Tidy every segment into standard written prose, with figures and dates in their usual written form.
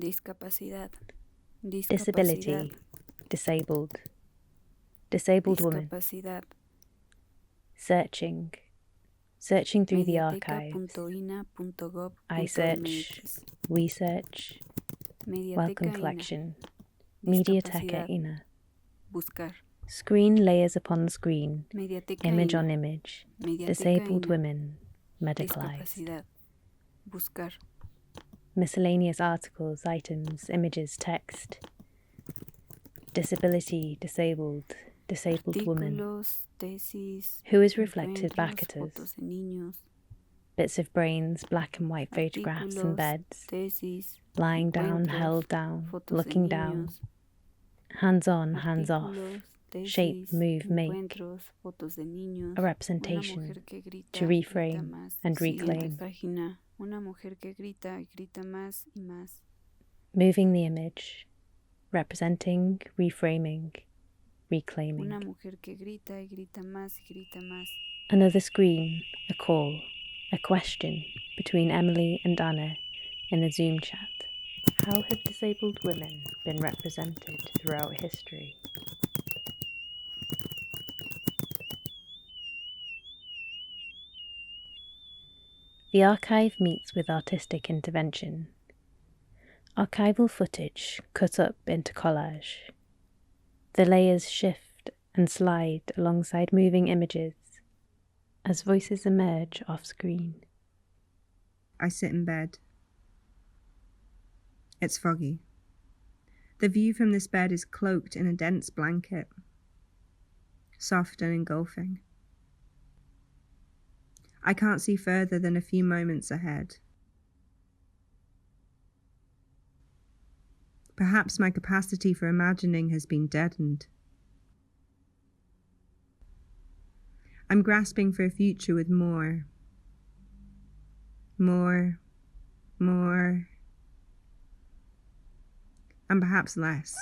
discapacidad, disability, disabled, disabled woman, discapacidad, searching through the archives, mediateca.ina.gov.mx, I search, we search, welcome collection, Mediateca Ina, buscar, screen layers upon screen, Mediateca image Ina, on image, Mediateca disabled Ina, women, medicalized, discapacidad, buscar, miscellaneous articles, items, images, text, disability, disabled woman, artículos, tesis, who is reflected back at fotos us, de niños, bits of brains, black and white photographs in artículos, beds, tesis, lying down, encuentros, held down, fotos looking de down, niños, hands on, hands off, artículos, tesis, shape, move, make, encuentros, fotos de niños, a representation, una mujer que grita, to reframe grita más, and siguiente reclaim, página, una mujer que grita y grita más y más, moving the image, representing, reframing, reclaiming. una mujer que grita y grita más y grita más. Another screen, a call, a question between Emily and Anna in a Zoom chat. How have disabled women been represented throughout history? The archive meets with artistic intervention. Archival footage cut up into collage. The layers shift and slide alongside moving images as voices emerge off screen. I sit in bed. It's foggy. The view from this bed is cloaked in a dense blanket, soft and engulfing. I can't see further than a few moments ahead. Perhaps my capacity for imagining has been deadened. I'm grasping for a future with more, and perhaps less.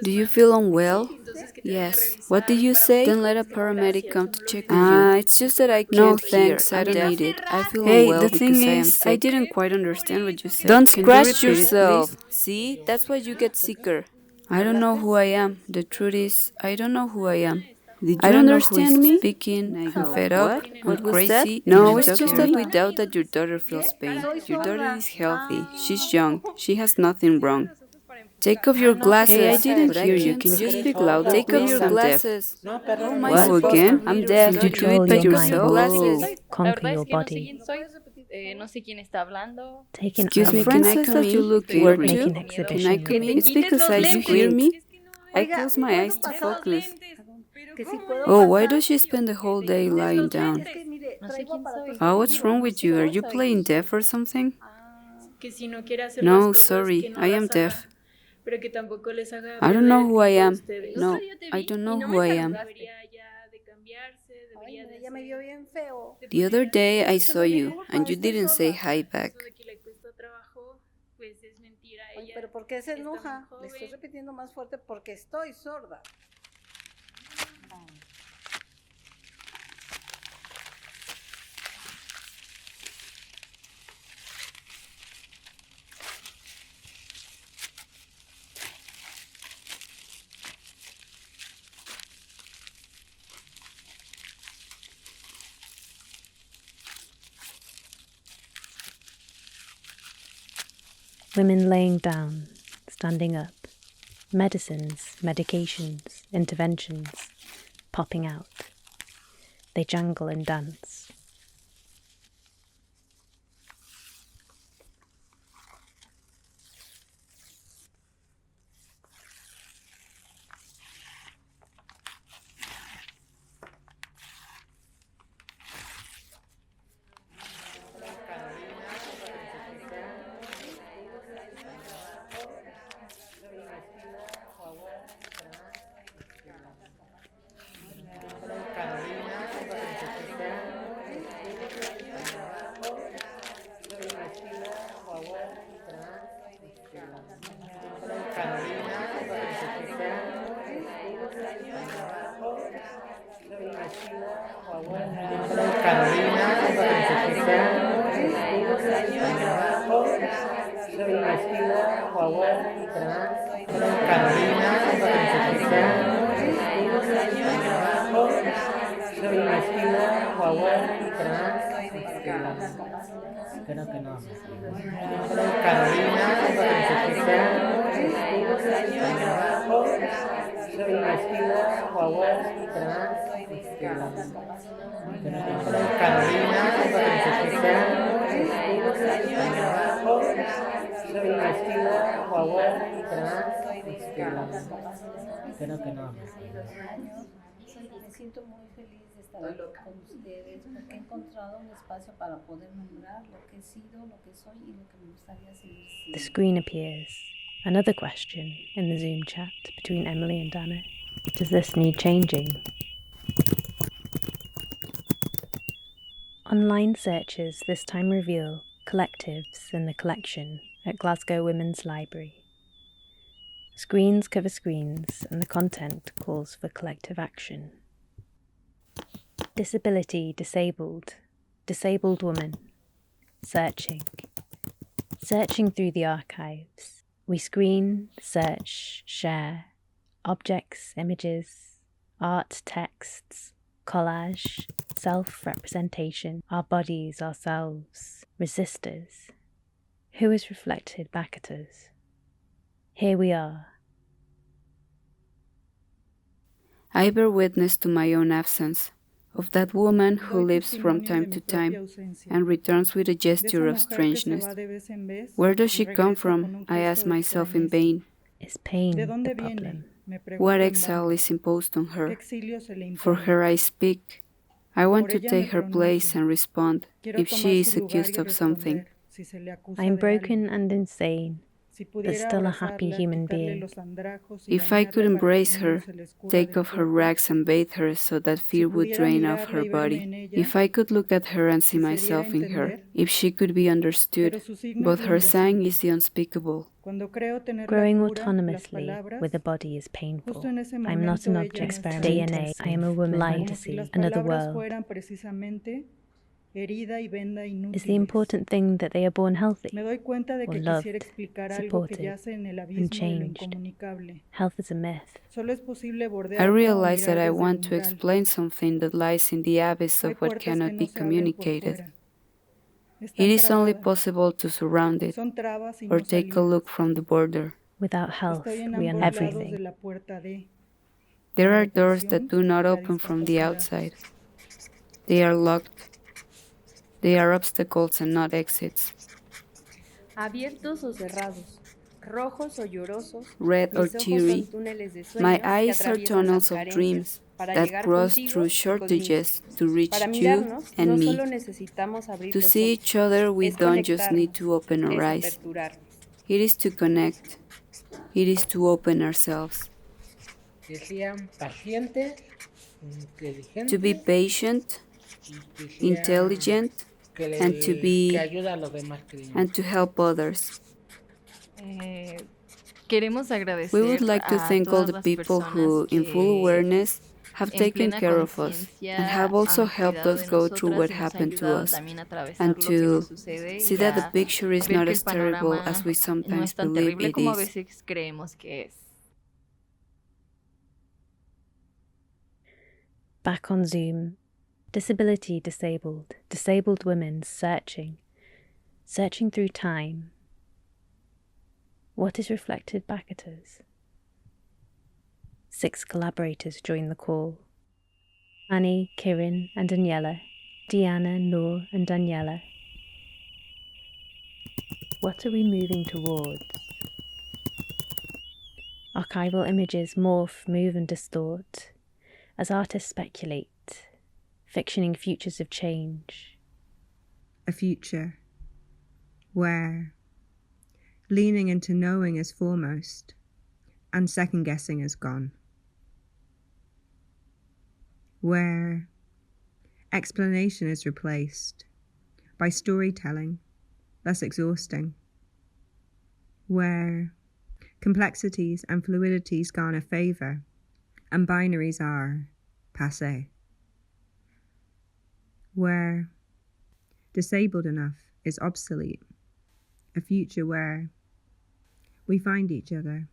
Do you feel unwell? Yes. What did you say? Then let a paramedic come to check on you. It's just that I can't No, hear. thanks, I don't need it. I feel Hey, unwell the thing because I am is, sick. I didn't quite understand what you said. Don't Can scratch you repeat yourself. it, please? See? That's why you get sicker. I don't know who I am. The truth is, I don't know who I am. Did I you don't know who understand is me? speaking. I I'm go, fed up. "What? I'm What was crazy. that?" and No, I'm it's just stuck that here. We doubt that your daughter feels pain. Your daughter is healthy. She's young. She has nothing wrong. Take off your glasses. Hey, I didn't But hear you. can't Can you see. speak louder, Take off please? your I'm deaf. glasses. What? Am I supposed Again? to I'm read or deaf. study? Control Do it by your yourself. mind. Oh. Conquer your body. No sé quién está hablando. Take an Excuse me, hour, can I come in? You look Where worried. to? make an Can I exhibition. come in? It's because I You hear squint. me? I close my eyes to focus. Oh, why does she spend the whole day lying down? No sé quién soy. Oh, what's wrong with you? Are you playing deaf or something? Que si no quiere hacer No, las cosas, sorry, que no I am las haga, deaf. pero que tampoco les haga I don't know perder who I tiempo a am. ustedes. No, I don't know who I am. Debería ya de cambiarse, debería de hacer- The other day I saw you, and you didn't say hi back. Eso de que le cuesta trabajo, pues es mentira. Oye, Ella pero ¿por qué se está muy enoja? Le estoy joven. repitiendo más fuerte porque estoy sorda. Women laying down, standing up, medicines, medications, interventions, popping out. They jangle and dance. Me siento muy feliz de estar aquí con ustedes porque he encontrado un espacio para poder nombrar lo que he sido, lo que soy y lo que me gustaría seguir siendo. The screen appears. Another question in the Zoom chat between Emily and Anna. Does this need changing? Online searches this time reveal collectives in the collection at Glasgow Women's Library. Screens cover screens and the content calls for collective action. Disability disabled, disabled woman, searching through the archives. We screen, search, share, objects, images, art, texts, collage, self-representation, our bodies, ourselves, resistors. Who is reflected back at us? Here we are. I bear witness to my own absence, of that woman who lives from time to time and returns with a gesture of strangeness. Where does she come from? I ask myself in vain. Is pain the problem? What exile is imposed on her? For her I speak. I want to take her place and respond if she is accused of something. I am broken and insane, but still a happy human being. If I could embrace her, take off her rags and bathe her so that fear would drain off her body. If I could look at her and see myself in her, if she could be understood, but her sighing is the unspeakable. Growing autonomously with a body is painful. I am not an object experiment. DNA. I am a woman trying to see another world. Is the important thing that they are born healthy, or loved, supported, and changed? Health is a myth. I realize that I want to explain something that lies in the abyss of what cannot be communicated. It is only possible to surround it, or take a look from the border. Without health, we are everything. There are doors that do not open from the outside. They are locked. They are obstacles and not exits. Abiertos o cerrados, rojos o llorosos, Red or teary, my eyes are tunnels of dreams that cross through shortages to reach you and me. To see each other, we don't just need to open our eyes. It is to connect. It is to open ourselves. To be patient, intelligent, and to help others. We would like to thank all the people who, in full awareness, have taken care of us and have also helped us go through what happened to us, and to see that the picture is not as terrible as we sometimes believe it is. Back on Zoom. Disability disabled, disabled women searching through time. What is reflected back at us? 6 collaborators join the call. Annie, Kirin and Daniela, Diana, Noor and Daniela. What are we moving towards? Archival images morph, move and distort as artists speculate, fictioning futures of change. A future where leaning into knowing is foremost and second guessing is gone. Where explanation is replaced by storytelling, less exhausting. Where complexities and fluidities garner favour and binaries are passé. Where disabled enough is obsolete. A future where we find each other,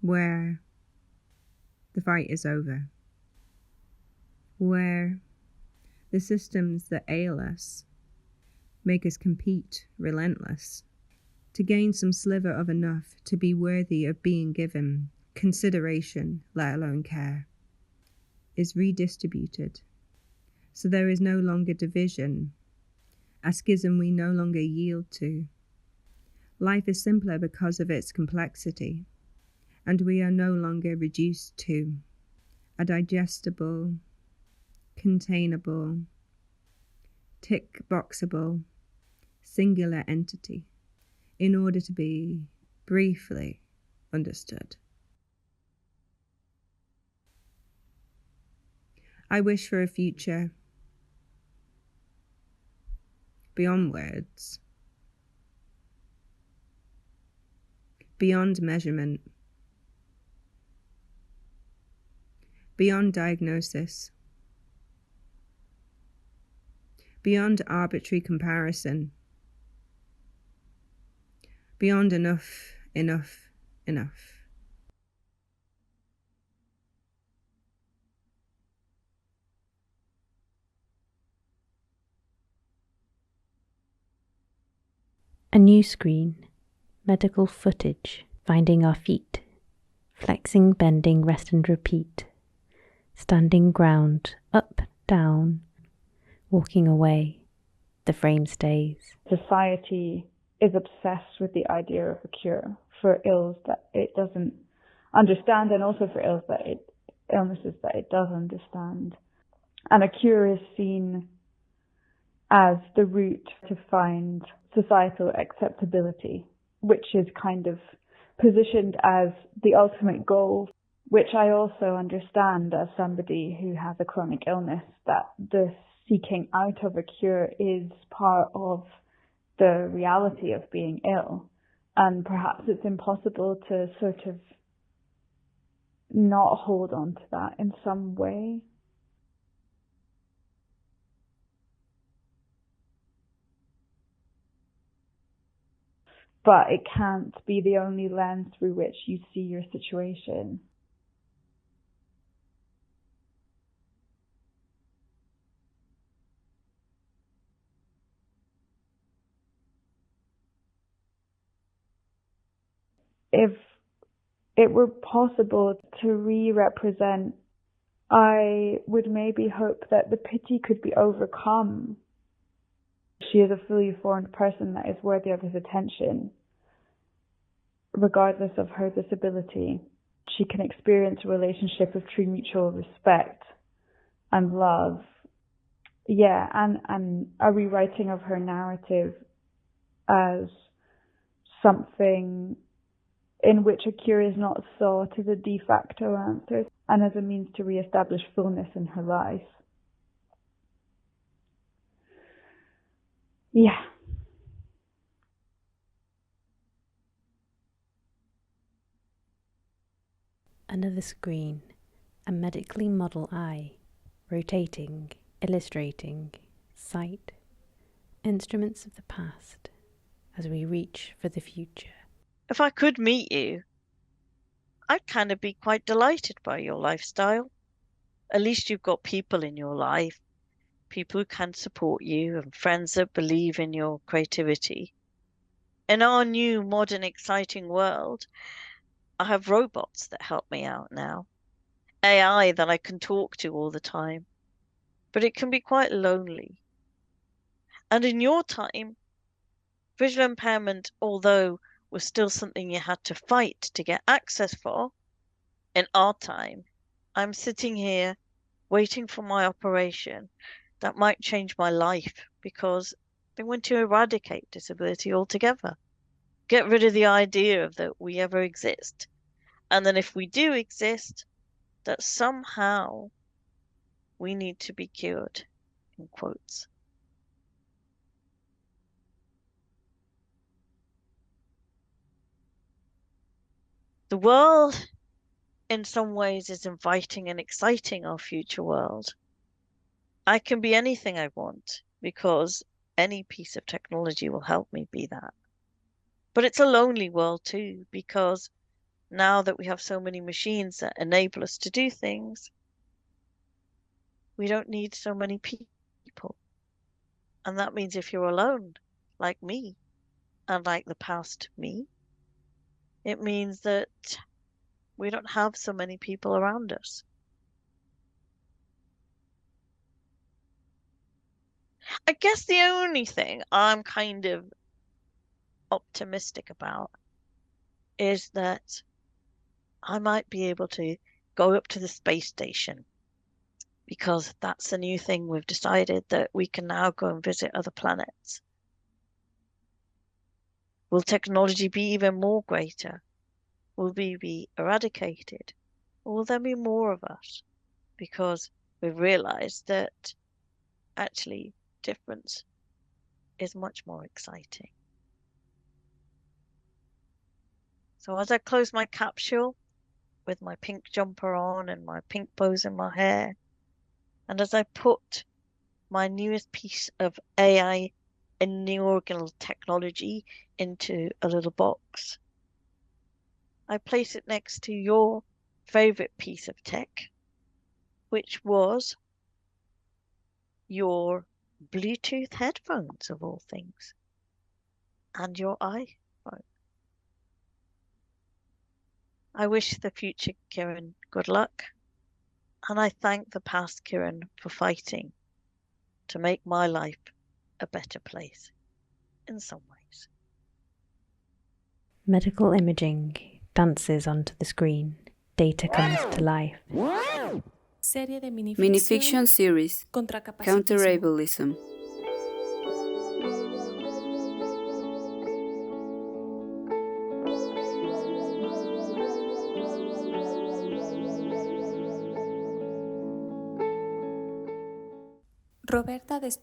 where the fight is over, where the systems that ail us make us compete relentless to gain some sliver of enough to be worthy of being given consideration, let alone care, is redistributed. So there is no longer division, a schism we no longer yield to. Life is simpler because of its complexity, and we are no longer reduced to a digestible, containable, tick-boxable, singular entity in order to be briefly understood. I wish for a future beyond words, beyond measurement, beyond diagnosis, beyond arbitrary comparison, beyond enough. A new screen, medical footage, finding our feet, flexing, bending, rest and repeat, standing ground, up, down, walking away, the frame stays. Society is obsessed with the idea of a cure for ills that it doesn't understand, and also for illnesses that it does understand. And a cure is seen as the route to find societal acceptability, which is kind of positioned as the ultimate goal, which I also understand as somebody who has a chronic illness, that the seeking out of a cure is part of the reality of being ill. And perhaps it's impossible to sort of not hold on to that in some way. But it can't be the only lens through which you see your situation. If it were possible to re-represent, I would maybe hope that the pity could be overcome. She is a fully formed person that is worthy of his attention, regardless of her disability. She can experience a relationship of true mutual respect and love. Yeah, and a rewriting of her narrative as something in which a cure is not sought as a de facto answer, and as a means to re-establish fullness in her life. Yeah. Another screen, a medically model eye, rotating, illustrating, sight, instruments of the past as we reach for the future. If I could meet you, I'd kind of be quite delighted by your lifestyle. At least you've got people in your life, people who can support you and friends that believe in your creativity. In our new, modern, exciting world, I have robots that help me out now. AI that I can talk to all the time. But it can be quite lonely. And in your time, visual impairment, although was still something you had to fight to get access for, in our time, I'm sitting here waiting for my operation that might change my life because they want to eradicate disability altogether. Get rid of the idea of that we ever exist. And then if we do exist, that somehow we need to be cured, in quotes. The world, in some ways, is inviting and exciting our future world. I can be anything I want. because any piece of technology will help me be that. But it's a lonely world too, because now that we have so many machines that enable us to do things, we don't need so many people. And that means if you're alone, like me, and like the past me, it means that we don't have so many people around us. I guess the only thing I'm kind of optimistic about is that I might be able to go up to the space station, because that's the new thing we've decided, that we can now go and visit other planets. Will technology be even more greater? Will we be eradicated? Or will there be more of us? Because we've realized that actually difference is much more exciting. So as I close my capsule with my pink jumper on and my pink bows in my hair, and as I put my newest piece of AI inaugural technology into a little box, I place it next to your favorite piece of tech, which was your Bluetooth headphones of all things, and your iPhone. I wish the future Kieran good luck, and I thank the past Kieran for fighting to make my life a better place in some ways. Medical imaging dances onto the screen. Data comes to life. Serie de Minifiction series, Counter-ableism.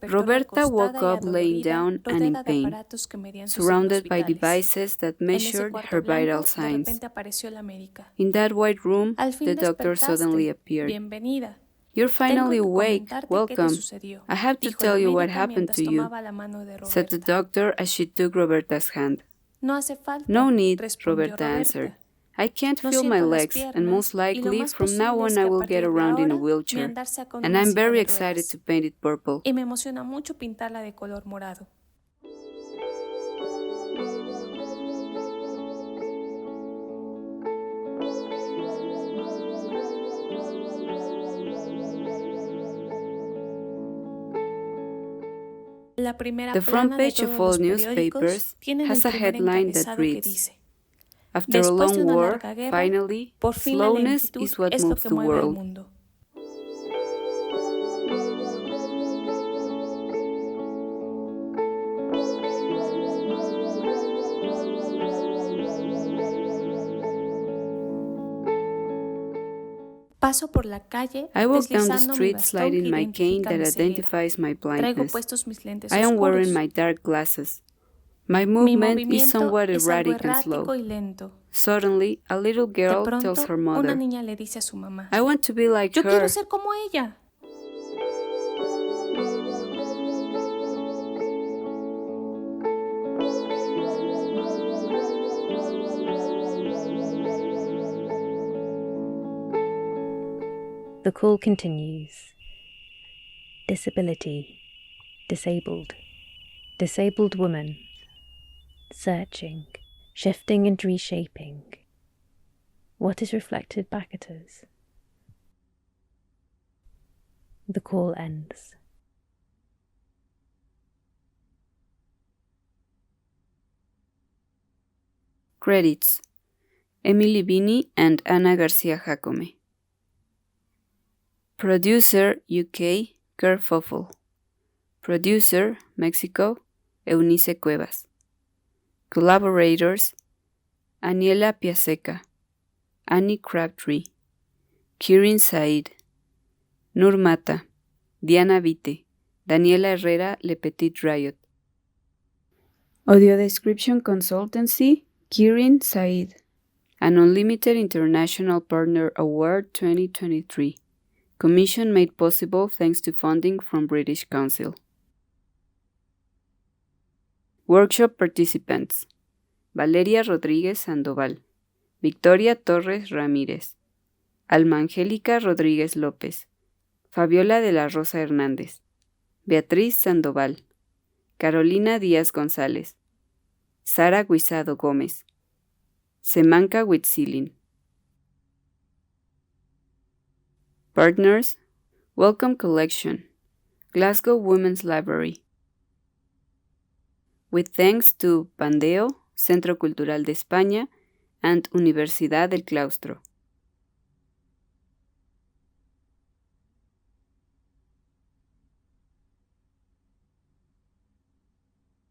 Roberta woke up laying down and in pain, surrounded by devices that measured her vital signs. In that white room, the doctor suddenly appeared. "You're finally awake. Welcome. I have to tell you what happened to you," said the doctor as she took Roberta's hand. "No need," Roberta answered. "I can't feel my legs, and most likely from now on I will get around in a wheelchair, and I'm very excited to paint it purple." The front page of all newspapers has a headline that reads, "After a long war, finally, slowness is what moves the world." I walk down the street sliding my cane that identifies my blindness. I am wearing my dark glasses. My movement is somewhat erratic and slow. Suddenly, a little girl tells her mother, "I want to be like her." The call continues. Disability. Disabled. Disabled woman. Searching. Shifting and reshaping. What is reflected back at us? The call ends. Credits: Emily Bini and Ana Garcia Jacome. Producer UK, Kerfuffle. Producer Mexico, Eunice Cuevas. Collaborators: Aniela Piaseca, Annie Crabtree, Kirin Said, Nur Mata, Diana Vite, Daniela Herrera Le Petit Riot. Audio Description Consultancy, Kirin Said, an Unlimited International Partner Award 2023. Commission made possible thanks to funding from British Council. Workshop participants: Valeria Rodríguez Sandoval, Victoria Torres Ramírez, Alma Angélica Rodríguez López, Fabiola de la Rosa Hernández, Beatriz Sandoval, Carolina Díaz González, Sara Guisado Gómez, Semanka Huitzilin. Partners: Welcome Collection, Glasgow Women's Library. With thanks to Pandeo, Centro Cultural de España, and Universidad del Claustro.